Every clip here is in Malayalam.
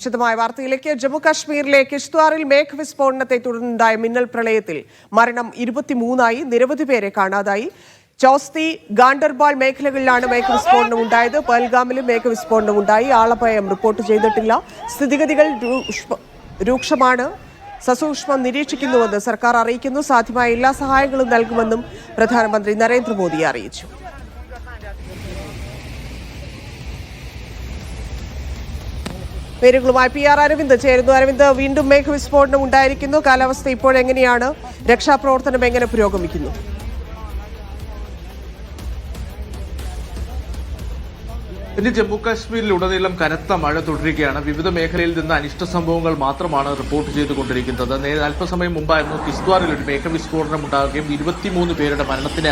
വിശദമായ വാർത്തയിലേക്ക്. ജമ്മു കാശ്മീരിലെ കിഷ്ത്വാറിൽ മേഘവിസ്ഫോടനത്തെ തുടർന്നുണ്ടായ മിന്നൽ പ്രളയത്തിൽ മരണം 23ആയി. നിരവധി പേരെ കാണാതായി. ചോസ്തി, ഗാണ്ടർബാൾ മേഖലകളിലാണ് മേഘവിസ്ഫോടനം ഉണ്ടായത്. പഹൽഗാമിലും മേഘവിസ്ഫോടനം ഉണ്ടായി. ആളപായം റിപ്പോർട്ട് ചെയ്തിട്ടില്ല. സ്ഥിതിഗതികൾ രൂക്ഷമാണ്. സസൂക്ഷ്മം നിരീക്ഷിക്കുന്നുവെന്ന് സർക്കാർ അറിയിക്കുന്നു. സാധ്യമായ എല്ലാ സഹായങ്ങളും നൽകുമെന്നും പ്രധാനമന്ത്രി നരേന്ദ്രമോദി അറിയിച്ചു. പേരുകളുമായി PR അരവിന്ദ് ചേരുന്നു. അരവിന്ദ്, വീണ്ടും മേഘവിസ്ഫോടനം ഉണ്ടായിരിക്കുന്നു. കാലാവസ്ഥ ഇപ്പോഴെങ്ങനെയാണ്? രക്ഷാപ്രവർത്തനം എങ്ങനെ പുരോഗമിക്കുന്നു? ഇനി ജമ്മു കാശ്മീരിലുടനീളം കനത്ത മഴ തുടരുകയാണ്. വിവിധ മേഖലയിൽ നിന്ന് അനിഷ്ട സംഭവങ്ങൾ മാത്രമാണ് റിപ്പോർട്ട് ചെയ്തുകൊണ്ടിരിക്കുന്നത്. അല്പസമയം മുമ്പായിരുന്നു കിസ്ത്വാറിൽ ഒരു മേഘവിസ്ഫോടനം ഉണ്ടാവുകയും 23 പേരുടെ മരണത്തിന്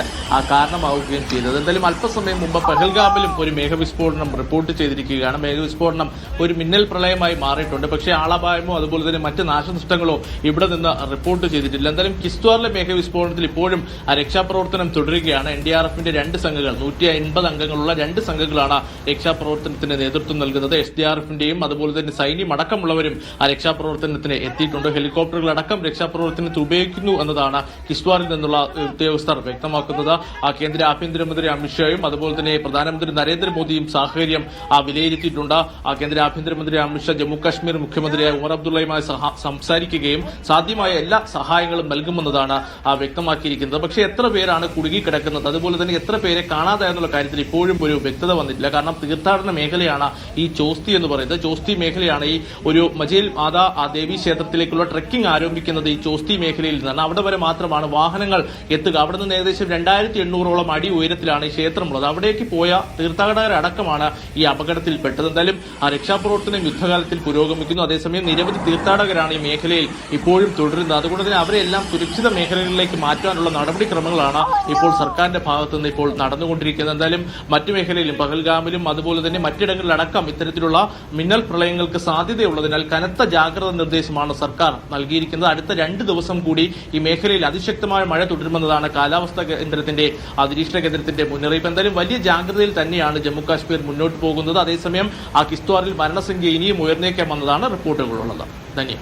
കാരണമാവുകയും ചെയ്തത്. എന്തായാലും അല്പസമയം മുമ്പ് പഹൽഗാമിലും ഒരു മേഘവിസ്ഫോടനം റിപ്പോർട്ട് ചെയ്തിരിക്കുകയാണ്. മേഘവിസ്ഫോടനം ഒരു മിന്നൽ പ്രളയമായി മാറിയിട്ടുണ്ട്. പക്ഷേ ആളപായമോ അതുപോലെ തന്നെ മറ്റ് നാശനഷ്ടങ്ങളോ ഇവിടെ നിന്ന് റിപ്പോർട്ട് ചെയ്തിട്ടില്ല. എന്തായാലും കിസ്ത്വാറിലെ മേഘവിസ്ഫോടനത്തിൽ ഇപ്പോഴും രക്ഷാപ്രവർത്തനം തുടരുകയാണ്. NDRFന്റെ 2 സംഘങ്ങൾ, 150 അംഗങ്ങളുള്ള 2 സംഘങ്ങളാണ് രക്ഷാപ്രവർത്തനത്തിന് നേതൃത്വം നൽകുന്നത്. SDRFന്റെയും അതുപോലെ തന്നെ സൈന്യം അടക്കമുള്ളവരും രക്ഷാപ്രവർത്തനത്തിന് എത്തിയിട്ടുണ്ട്. ഹെലികോപ്റ്ററുകളടക്കം രക്ഷാപ്രവർത്തനത്തിന് ഉപയോഗിക്കുന്നു എന്നതാണ് കിസ്ത്വാറിൽ നിന്നുള്ള ഉദ്യോഗസ്ഥർ വ്യക്തമാക്കുന്നത്. കേന്ദ്ര ആഭ്യന്തരമന്ത്രി അമിത്ഷായും അതുപോലെ തന്നെ പ്രധാനമന്ത്രി നരേന്ദ്രമോദിയും സാഹചര്യം വിലയിരുത്തിയിട്ടുണ്ട്. കേന്ദ്ര ആഭ്യന്തരമന്ത്രി അമിത്ഷാ ജമ്മു കാശ്മീർ മുഖ്യമന്ത്രിയായ ഉമർ അബ്ദുള്ളയുമായി സംസാരിക്കുകയും സാധ്യമായ എല്ലാ സഹായങ്ങളും നൽകുമെന്നതാണ് വ്യക്തമാക്കിയിരിക്കുന്നത്. പക്ഷേ എത്ര പേരാണ് കുടുങ്ങിക്കിടക്കുന്നത്, അതുപോലെ തന്നെ എത്ര പേരെ കാണാതായെന്നുള്ള കാര്യത്തിൽ ഇപ്പോഴും ഒരു വ്യക്തത വന്നിട്ടില്ല. കാരണം തീർത്ഥാടന മേഖലയാണ് ഈ ചോസ്തി എന്ന് പറയുന്നത്. ചോസ്തി മേഖലയാണ് ഈ ഒരു മജേൽ മാതാ ദേവി ക്ഷേത്രത്തിലേക്കുള്ള ട്രെക്കിംഗ് ആരംഭിക്കുന്നത് ഈ ചോസ്തി മേഖലയിൽ നിന്നാണ്. അവിടെ വരെ മാത്രമാണ് വാഹനങ്ങൾ എത്തുക. അവിടെ നിന്ന് ഏകദേശം 2800ഓളം അടി ഉയരത്തിലാണ് ഈ ക്ഷേത്രമുള്ളത്. അവിടേക്ക് പോയ തീർത്ഥാടകരടക്കമാണ് ഈ അപകടത്തിൽപ്പെട്ടത്. എന്തായാലും രക്ഷാപ്രവർത്തനം യുദ്ധകാലത്തിൽ പുരോഗമിക്കുന്നു. അതേസമയം നിരവധി തീർത്ഥാടകരാണ് ഈ മേഖലയിൽ ഇപ്പോഴും തുടരുന്നത്. അതുകൊണ്ട് തന്നെ അവരെല്ലാം സുരക്ഷിത മേഖലകളിലേക്ക് മാറ്റാനുള്ള നടപടിക്രമങ്ങളാണ് ഇപ്പോൾ സർക്കാരിന്റെ ഭാഗത്തുനിന്ന് ഇപ്പോൾ നടന്നുകൊണ്ടിരിക്കുന്നത്. എന്തായാലും മറ്റു മേഖലയിലും പഹൽഗാമിലും അതുപോലെ തന്നെ മറ്റിടങ്ങളിലടക്കം ഇത്തരത്തിലുള്ള മിന്നൽ പ്രളയങ്ങൾക്ക് സാധ്യതയുള്ളതിനാൽ കനത്ത ജാഗ്രതാ നിർദ്ദേശമാണ് സർക്കാർ നൽകിയിരിക്കുന്നത്. അടുത്ത 2 ദിവസം കൂടി ഈ മേഖലയിൽ അതിശക്തമായ മഴ തുടരുമെന്നതാണ് കാലാവസ്ഥാ കേന്ദ്രത്തിന്റെ നിരീക്ഷണ കേന്ദ്രത്തിന്റെ മുന്നറിയിപ്പ്. എന്തായാലും വലിയ ജാഗ്രതയിൽ തന്നെയാണ് ജമ്മു കാശ്മീർ മുന്നോട്ട് പോകുന്നത്. അതേസമയം കിസ്ത്വാറിൽ മരണസംഖ്യ ഇനിയും ഉയർന്നേക്കാമെന്നതാണ് റിപ്പോർട്ടുകളുള്ളത്. ധന്യ.